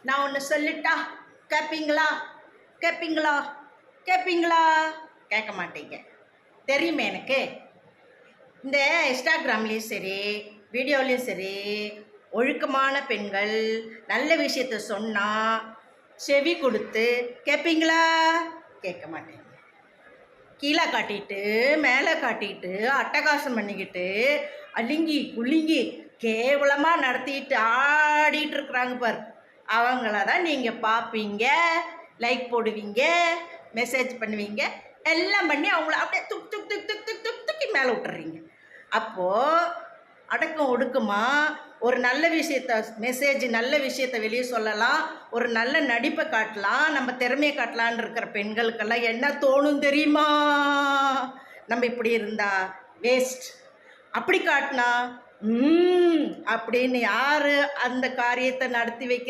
நான் ஒன்று சொல்லிட்டா? கேட்பீங்களா? கேட்பீங்களா? கேட்பீங்களா? கேட்க மாட்டீங்க, தெரியுமே எனக்கு. இந்த இன்ஸ்டாகிராம்லேயும் சரி, வீடியோலேயும் சரி, ஒழுக்கமான பெண்கள் நல்ல விஷயத்த சொன்னால் செவி கொடுத்து கேட்பீங்களா? கேட்க மாட்டீங்க. கீழே காட்டிட்டு மேலே காட்டிட்டு அட்டகாசம் பண்ணிக்கிட்டு அழுங்கி குலுங்கி கேவலமாக நடத்திட்டு ஆடிட்டு இருக்கிறாங்க பாரு, அவங்கள தான் நீங்கள் பார்ப்பீங்க, லைக் போடுவீங்க, மெசேஜ் பண்ணுவீங்க, எல்லாம் பண்ணி அவங்கள அப்படியே துக் துக் துக் துக் துக் துக் துக்கி மேலே விட்டுறீங்க. அப்போது அடக்கம் ஒடுக்குமா ஒரு நல்ல விஷயத்த மெசேஜ், நல்ல விஷயத்த வெளியே சொல்லலாம், ஒரு நல்ல நடிப்பை காட்டலாம், நம்ம திறமையை காட்டலான்னு இருக்கிற பெண்களுக்கெல்லாம் என்ன தோணும் தெரியுமா? நம்ம இப்படி இருந்தா வேஸ்ட், அப்படி காட்டினா அப்படின்னு யார் அந்த காரியத்தை நடத்தி வைக்கிற